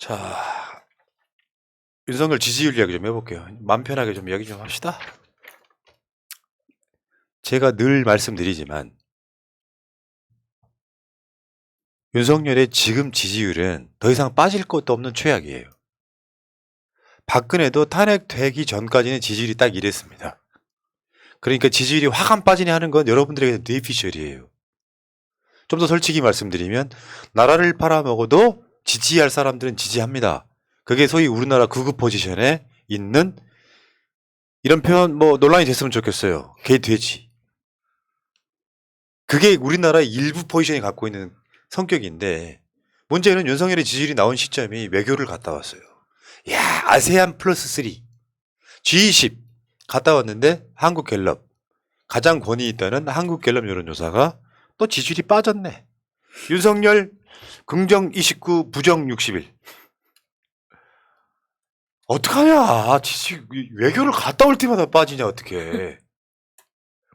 자, 윤석열 지지율 이야기 좀 해볼게요. 마음 편하게 좀 이야기 좀 합시다. 제가 늘 말씀드리지만 윤석열의 지금 지지율은 더 이상 빠질 것도 없는 최악이에요. 박근혜도 탄핵되기 전까지는 지지율이 딱 이랬습니다. 그러니까 지지율이 확 안 빠지냐 하는 건 여러분들에게 뇌피셜이에요. 좀 더 솔직히 말씀드리면 나라를 팔아먹어도 지지할 사람들은 지지합니다. 그게 소위 우리나라 극우 포지션에 있는 이런 표현 뭐 논란이 됐으면 좋겠어요. 개 돼지. 그게 우리나라의 일부 포지션이 갖고 있는 성격인데 문제는 윤석열의 지지율이 나온 시점이 외교를 갔다 왔어요. 야, 아세안 플러스 3 G20 갔다 왔는데 한국갤럽 가장 권위 있다는 한국갤럽 여론조사가 또 지지율이 빠졌네. 윤석열 긍정 29 부정 61. 어떡하냐. 외교를 갔다 올 때마다 빠지냐 어떡해.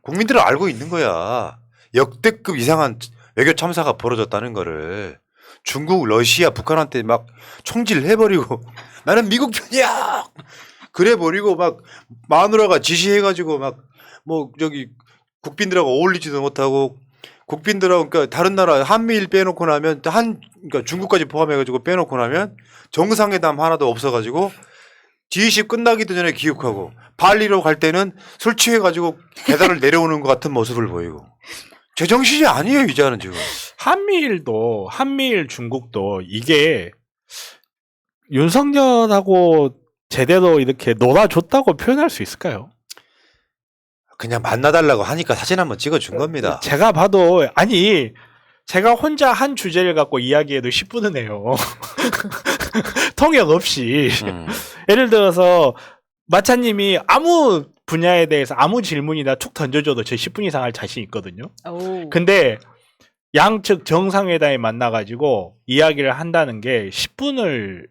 국민들은 알고 있는 거야. 역대급 이상한 외교 참사가 벌어졌다는 거를. 중국, 러시아, 북한한테 막 총질해버리고 나는 미국 편이야. 그래버리고 막 마누라가 지시해가지고 막 뭐 저기 국빈들하고 어울리지도 못하고 국빈들하고 그러니까 다른 나라 한미일 빼놓고 나면 그러니까 중국까지 포함해가지고 빼놓고 나면 정상회담 하나도 없어가지고 G20 끝나기도 전에 기육하고 발리로 갈 때는 술 취해가지고 계단을 내려오는 것 같은 모습을 보이고 제정신이 아니에요 이제는 지금. 한미일 중국도 이게 윤석열하고 제대로 이렇게 놀아줬다고 표현할 수 있을까요? 그냥 만나달라고 하니까 사진 한번 찍어준 겁니다. 제가 봐도 아니 제가 혼자 한 주제를 갖고 이야기해도 10분은 해요. 통역 없이. 예를 들어서 마차님이 아무 분야에 대해서 아무 질문이나 툭 던져줘도 저 10분 이상 할 자신 있거든요. 오. 근데 양측 정상회담에 만나가지고 이야기를 한다는 게 10분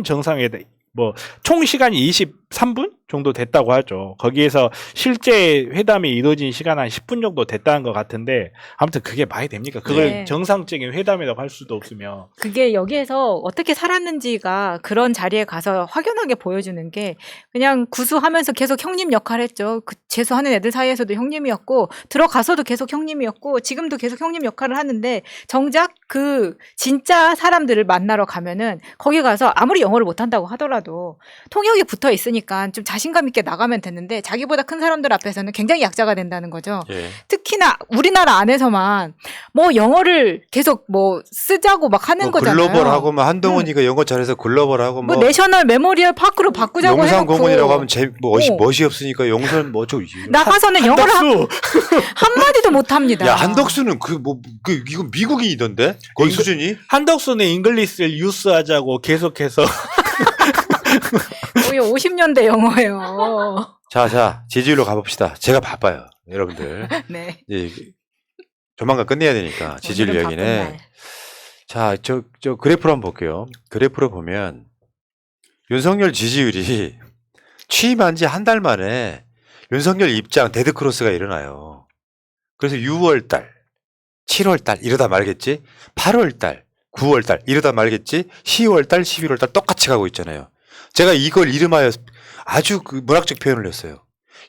정상회담 뭐 총 시간이 23분 정도 됐다고 하죠. 거기에서 실제 회담이 이루어진 시간 한 10분 정도 됐다는 것 같은데 아무튼 그게 말이 됩니까? 그걸 네. 정상적인 회담이라고 할 수도 없으며. 그게 여기에서 어떻게 살았는지가 그런 자리에 가서 확연하게 보여주는 게 그냥 구수하면서 계속 형님 역할 했죠. 그 재수하는 애들 사이에서도 형님이었고 들어가서도 계속 형님이었고 지금도 계속 형님 역할을 하는데 정작 그 진짜 사람들을 만나러 가면은 거기 가서 아무리 영어를 못한다고 하더라도 통역이 붙어 있으니까 좀 자신감 있게 나가면 되는데 자기보다 큰 사람들 앞에서는 굉장히 약자가 된다는 거죠. 예. 특히나 우리나라 안에서만 뭐 영어를 계속 뭐 쓰자고 막 하는 뭐 거잖아요. 글로벌하고 뭐 한동훈이가 영어 잘해서 글로벌하고 뭐 내셔널 메모리얼 파크로 바꾸자고 해놓고 용산공원이라고 하면 멋이 없으니까 용산 뭐좀 나가서는 영어를 한마디도 못합니다. 야 한덕수는 이거 미국인이던데 거의 수준이. 한덕수는 잉글리시를 유스하자고 계속해서 거의 50년대 영어예요. 자 지지율로 가봅시다. 제가 바빠요 여러분들. 네. 이제 조만간 끝내야 되니까 지지율 오늘은 이야기는. 바쁜 날. 자, 저 그래프로 한번 볼게요. 그래프로 보면 윤석열 지지율이 취임한 지 한 달 만에 윤석열 입장 데드크로스가 일어나요. 그래서 6월 달, 7월 달 이러다 말겠지. 8월 달, 9월 달 이러다 말겠지. 10월 달, 11월 달 똑같이 가고 있잖아요. 제가 이걸 이름하여 아주 그 문학적 표현을 했어요.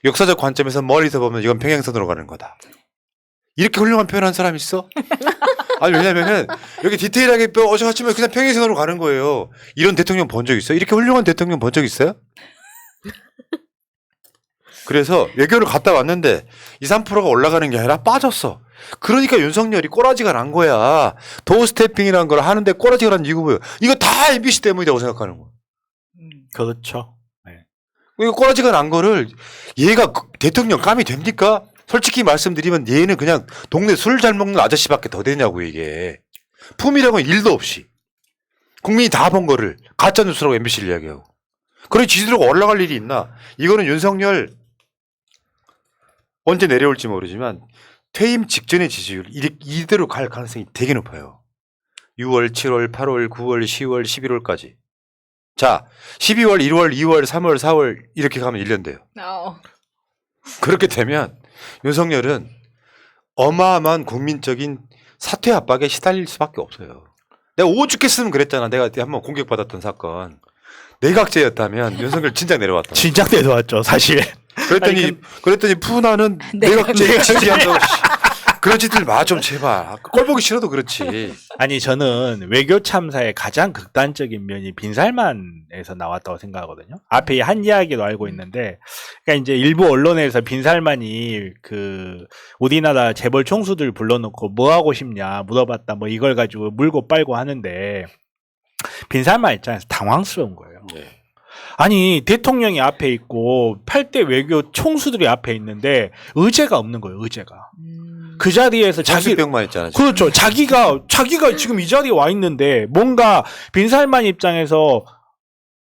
역사적 관점에서 멀리서 보면 이건 평행선으로 가는 거다. 이렇게 훌륭한 표현한 사람 있어? 아니 왜냐면은 여기 디테일하게 어쩌면 그냥 평행선으로 가는 거예요. 이런 대통령 본 적 있어요? 이렇게 훌륭한 대통령 본 적 있어요? 그래서 외교를 갔다 왔는데 2, 3%가 올라가는 게 아니라 빠졌어. 그러니까 윤석열이 꼬라지가 난 거야. 도어 스태핑이라는 걸 하는데 꼬라지가 난 이유가 뭐예요? 이거 다 MBC 때문이라고 생각하는 거야. 그렇죠. 네. 이거 꼬라지가 난 거를 얘가 대통령 감이 됩니까? 솔직히 말씀드리면 얘는 그냥 동네 술 잘 먹는 아저씨밖에 더 되냐고 이게. 품이라고는 일도 없이. 국민이 다 본 거를 가짜뉴스라고 MBC를 이야기하고. 그래 지지도가 올라갈 일이 있나. 이거는 윤석열 언제 내려올지 모르지만 퇴임 직전의 지지율 이대로 갈 가능성이 되게 높아요. 6월, 7월, 8월, 9월, 10월, 11월까지. 자 12월, 1월, 2월, 3월, 4월 이렇게 가면 1년 돼요. 그렇게 되면 윤석열은 어마어마한 국민적인 사퇴 압박에 시달릴 수밖에 없어요. 내가 오죽했으면 그랬잖아. 내가 한번 공격받았던 사건. 내각제였다면 윤석열 진작 내려왔다. 진작 내려왔죠, 사실. 그랬더니 푸나는 내각제 지지한다고. 그러지들 마 좀 제발. 꼴 보기 싫어도 그렇지. 아니 저는 외교 참사의 가장 극단적인 면이 빈살만에서 나왔다고 생각하거든요. 앞에 한 이야기도 알고 있는데, 그러니까 이제 일부 언론에서 빈살만이 그 우리나라 재벌 총수들 불러놓고 뭐 하고 싶냐 물어봤다, 뭐 이걸 가지고 물고 빨고 하는데 빈살만 입장에서 당황스러운 거예요. 네. 아니 대통령이 앞에 있고 8대 외교 총수들이 앞에 있는데 의제가 없는 거예요. 의제가. 그 자리에서 자기병만 있잖아. 지금. 그렇죠. 자기가 지금 이 자리에 와 있는데 뭔가 빈살만 입장에서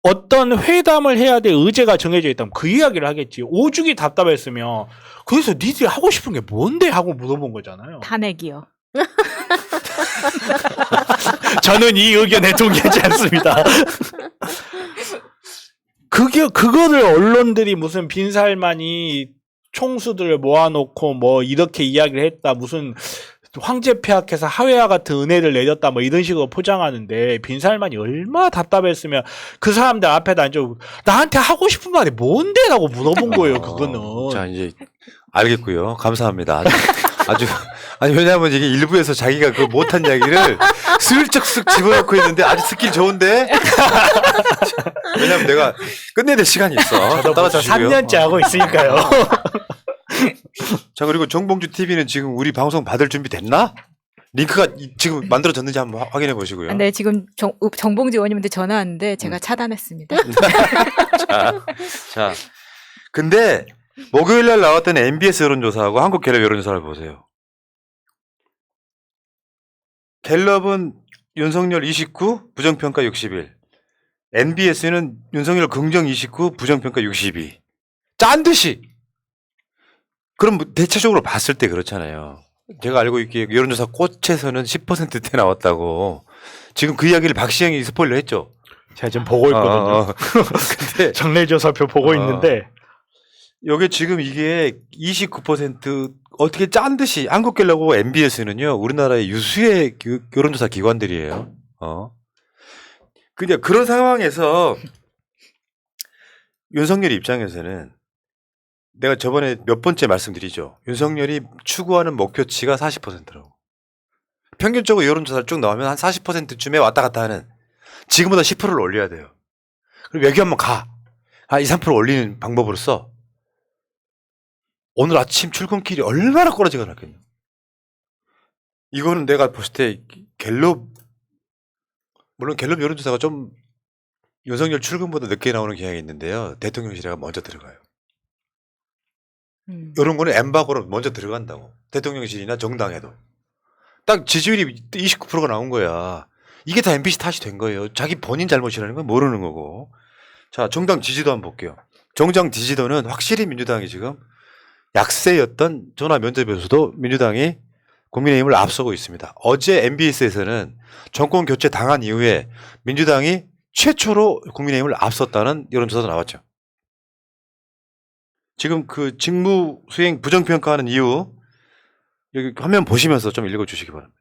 어떤 회담을 해야 될 의제가 정해져 있다면 그 이야기를 하겠지. 오죽이 답답했으면 그래서 니들이 하고 싶은 게 뭔데 하고 물어본 거잖아요. 탄핵이요. 저는 이 의견에 동의하지 않습니다. 그거를 언론들이 무슨 빈살만이 총수들을 모아놓고 뭐 이렇게 이야기를 했다, 무슨 황제 폐하께서 하회와 같은 은혜를 내렸다, 뭐 이런 식으로 포장하는데 빈살만이 얼마나 답답했으면 그 사람들 앞에다 앉아 나한테 하고 싶은 말이 뭔데라고 물어본 거예요. 그거는. 자 이제 알겠고요. 감사합니다. 아니 왜냐하면 이게 일부에서 자기가 그 못한 이야기를 슬쩍 쓱 집어넣고 있는데 아주 스킬 좋은데. 왜냐면 내가 끝내야 될 시간이 있어. 저도 벌써 따라주시고요. 3년째 하고 있으니까요. 자 그리고 정봉주 TV는 지금 우리 방송 받을 준비 됐나? 링크가 지금 만들어졌는지 한번 확인해 보시고요. 네, 지금 정봉주 의원님한테 전화 왔는데 제가 차단했습니다. 자, 근데 목요일 날 나왔던 MBS 여론조사하고 한국갤럽 여론조사를 보세요. 갤럽은 윤석열 29, 부정평가 61. MBS는 윤석열 긍정 29, 부정평가 62. 짠 듯이. 그럼 대체적으로 봤을 때 그렇잖아요. 제가 알고 있기에 여론조사 꽃에서는 10%대 나왔다고. 지금 그 이야기를 박시영이 스포일러 했죠. 제가 지금 보고 있거든요. 근데 정례조사표 보고 있는데 여기 지금 이게 29% 어떻게 짠 듯이 한국갤럽하고 MBS는요 우리나라의 유수의 여론조사 기관들이에요. 그냥 그런 상황에서 윤석열 입장에서는 내가 저번에 몇 번째 말씀드리죠. 윤석열이 추구하는 목표치가 40%라고. 평균적으로 여론조사를 쭉 나오면 한 40%쯤에 왔다 갔다 하는, 지금보다 10%를 올려야 돼요. 그리고 여기 한번 가. 한 2, 3% 올리는 방법으로 써. 오늘 아침 출근길이 얼마나 꼬라지가 났겠냐. 이거는 내가 봤을 때 갤럽, 물론 갤럽 여론조사가 좀 윤석열 출근보다 늦게 나오는 경향이 있는데요. 대통령실에가 먼저 들어가요. 이런 거는 엠바고로 먼저 들어간다고. 대통령실이나 정당에도. 딱 지지율이 29%가 나온 거야. 이게 다 MBC 탓이 된 거예요. 자기 본인 잘못이라는 건 모르는 거고. 자, 정당 지지도 한번 볼게요. 정당 지지도는 확실히 민주당이 지금 약세였던 전화 면접에서도 민주당이 국민의힘을 앞서고 있습니다. 어제 MBS에서는 정권 교체 당한 이후에 민주당이 최초로 국민의힘을 앞섰다는 여론조사도 나왔죠. 지금 그 직무 수행 부정평가하는 이유 여기 화면 보시면서 좀 읽어주시기 바랍니다.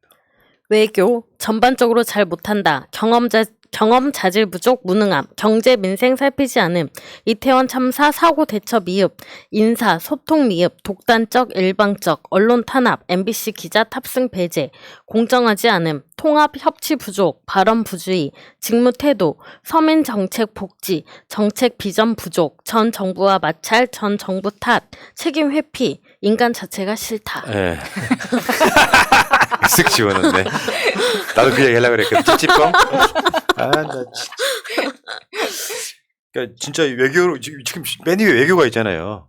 외교 전반적으로 잘 못한다. 경험 자질 부족 무능함. 경제 민생 살피지 않음. 이태원 참사 사고 대처 미흡. 인사 소통 미흡. 독단적 일방적. 언론 탄압. MBC 기자 탑승 배제. 공정하지 않음. 통합 협치 부족. 발언 부주의. 직무 태도. 서민 정책 복지. 정책 비전 부족. 전 정부와 마찰. 전 정부 탓. 책임 회피. 인간 자체가 싫다. 예. 쓱 지워놨네. 나도 그 얘기 하려고 그랬거든. 찝찝뻥. 아, 나 진짜. 그러니까 진짜 외교로 지금 맨 위에 외교가 있잖아요.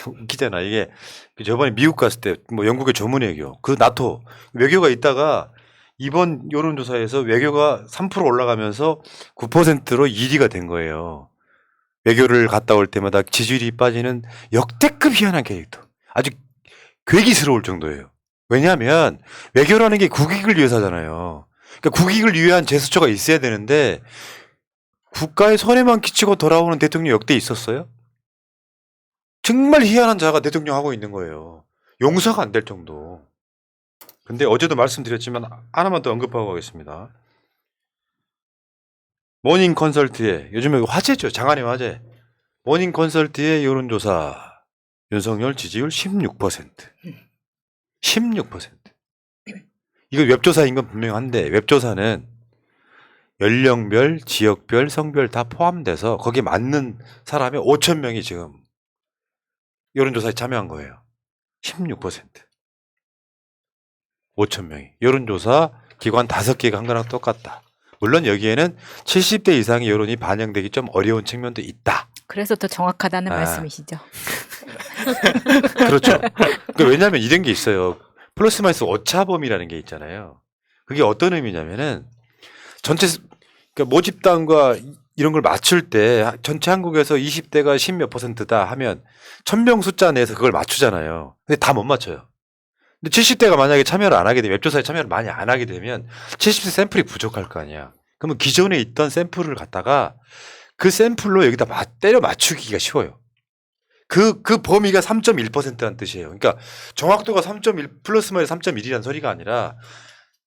웃기잖아. 이게 저번에 미국 갔을 때 뭐 영국의 조문 외교, 그 나토 외교가 있다가 이번 여론조사에서 외교가 3% 올라가면서 9%로 1위가 된 거예요. 외교를 갔다 올 때마다 지지율이 빠지는 역대급 희한한 캐릭터. 아주 괴기스러울 정도예요. 왜냐하면 외교라는 게 국익을 위해서 하잖아요. 그러니까 국익을 위한 제스처가 있어야 되는데 국가에 손해만 끼치고 돌아오는 대통령 역대 있었어요? 정말 희한한 자가 대통령 하고 있는 거예요. 용서가 안 될 정도. 근데 어제도 말씀드렸지만 하나만 더 언급하고 가겠습니다. 모닝 컨설트의 요즘에 화제죠. 장안의 화제. 모닝 컨설트의 여론조사 윤석열 지지율 16%. 16%. 이거 웹조사인 건 분명한데 웹조사는 연령별, 지역별, 성별 다 포함돼서 거기에 맞는 사람이 5천 명이 지금 여론조사에 참여한 거예요. 16%. 5천 명이. 여론조사 기관 5개가 한 거랑 똑같다. 물론 여기에는 70대 이상의 여론이 반영되기 좀 어려운 측면도 있다. 그래서 더 정확하다는 아. 말씀이시죠. 그렇죠. 그러니까 왜냐하면 이런 게 있어요. 플러스 마이너스 오차범위라는 게 있잖아요. 그게 어떤 의미냐면은 전체 그러니까 모집단과 이런 걸 맞출 때 전체 한국에서 20대가 10몇 %다 하면 1000명 숫자 내에서 그걸 맞추잖아요. 근데 다 못 맞춰요. 근데 70대가 만약에 참여를 안 하게 되면 웹조사에 참여를 많이 안 하게 되면 70대 샘플이 부족할 거 아니야. 그러면 기존에 있던 샘플을 갖다가 그 샘플로 여기다 때려 맞추기가 쉬워요. 그 범위가 3.1%라는 뜻이에요. 그러니까 정확도가 3.1 플러스 마이너스 3.1이라는 소리가 아니라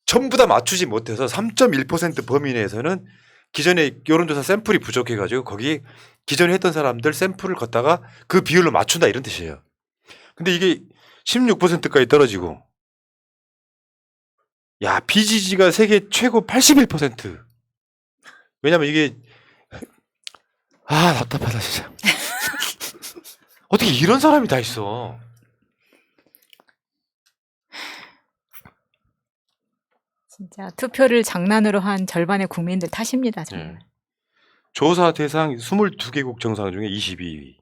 전부 다 맞추지 못해서 3.1% 범위 내에서는 기존에 여론조사 샘플이 부족해가지고 거기 기존에 했던 사람들 샘플을 걷다가 그 비율로 맞춘다 이런 뜻이에요. 근데 이게 16%까지 떨어지고 야 BGG가 세계 최고 81%. 왜냐면 이게 답답하다 진짜. 어떻게 이런 사람이 다 있어. 진짜 투표를 장난으로 한 절반의 국민들 탓입니다. 정말. 조사 대상 22개국 정상 중에 22위.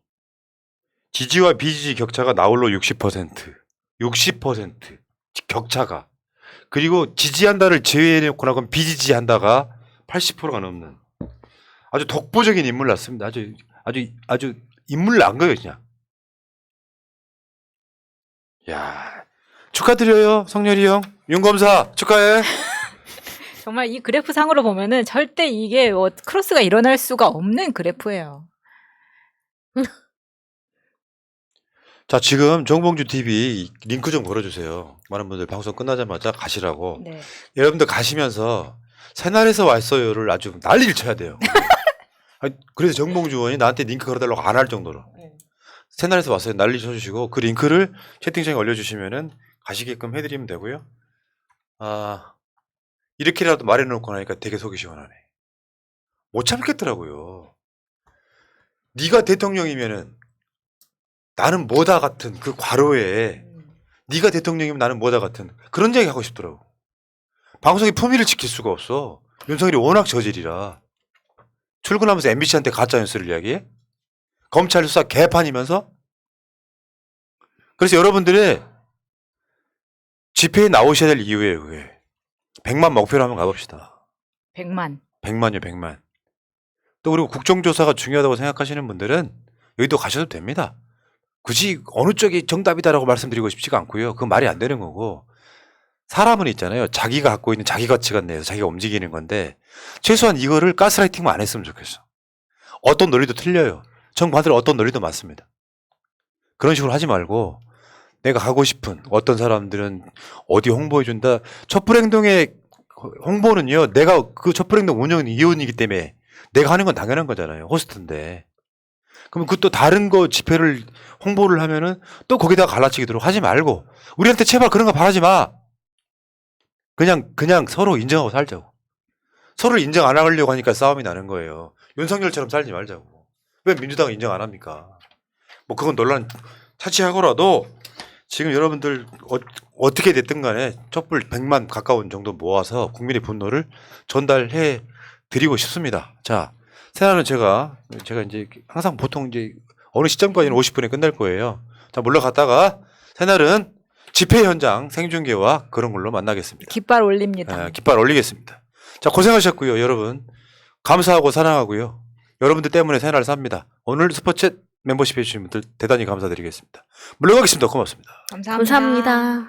지지와 비지지 격차가 나홀로 60%. 60% 격차가. 그리고 지지한다를 제외해놓고 나면 비지지한다가 80%가 넘는. 아주 독보적인 인물 났습니다. 아주 인물 난 거예요, 그냥. 야, 축하드려요, 성렬이 형. 윤 검사 축하해. 정말 이 그래프 상으로 보면은 절대 이게 크로스가 일어날 수가 없는 그래프예요. 자, 지금 정봉주 TV 링크 좀 걸어주세요. 많은 분들 방송 끝나자마자 가시라고. 네. 여러분들 가시면서 새날에서 왔어요를 아주 난리를 쳐야 돼요. 그래서 정봉주 의원이 나한테 링크 걸어달라고 안 할 정도로. 새날에서 왔어요 난리 쳐주시고 그 링크를 채팅창에 올려주시면은 가시게끔 해드리면 되고요. 이렇게라도 말해놓고 나니까 되게 속이 시원하네. 못 참겠더라고요. 네가 대통령이면은 나는 뭐다 같은 그 괄호에 네가 대통령이면 나는 뭐다 같은 그런 얘기 하고 싶더라고. 방송의 품위를 지킬 수가 없어. 윤석열이 워낙 저질이라. 출근하면서 MBC한테 가짜 뉴스를 이야기해? 검찰 수사 개판이면서? 그래서 여러분들의 집회에 나오셔야 될 이유예요. 그게. 100만 목표로 한번 가봅시다. 100만. 100만요 100만. 또 그리고 국정조사가 중요하다고 생각하시는 분들은 여기도 가셔도 됩니다. 굳이 어느 쪽이 정답이다라고 말씀드리고 싶지가 않고요. 그건 말이 안 되는 거고. 사람은 있잖아요. 자기가 갖고 있는 자기 가치관 내에서 자기가 움직이는 건데 최소한 이거를 가스라이팅만 안 했으면 좋겠어. 어떤 논리도 틀려요. 정반대로 어떤 논리도 맞습니다. 그런 식으로 하지 말고 내가 가고 싶은 어떤 사람들은 어디 홍보해준다. 촛불행동의 홍보는요. 내가 그 촛불행동 운영 이원이기 때문에 내가 하는 건 당연한 거잖아요. 호스트인데. 그럼 그 또 다른 거 집회를 홍보를 하면은 또 거기다가 갈라치기도록 하지 말고 우리한테 제발 그런 거 바라지 마. 그냥 서로 인정하고 살자고. 서로를 인정 안 하려고 하니까 싸움이 나는 거예요. 윤석열처럼 살지 말자고. 왜 민주당은 인정 안 합니까? 뭐 그건 논란 차치하고라도 지금 여러분들 어떻게 됐든 간에 촛불 100만 가까운 정도 모아서 국민의 분노를 전달해 드리고 싶습니다. 자, 새날은 제가 이제 항상 보통 이제 어느 시점까지는 50분에 끝날 거예요. 자, 물러갔다가 새날은 집회 현장 생중계와 그런 걸로 만나겠습니다. 깃발 올립니다. 네, 깃발 올리겠습니다. 자, 고생하셨고요, 여러분. 감사하고 사랑하고요. 여러분들 때문에 새날 삽니다. 오늘 스포챗 멤버십 해주신 분들 대단히 감사드리겠습니다. 물러가겠습니다. 고맙습니다. 감사합니다. 감사합니다.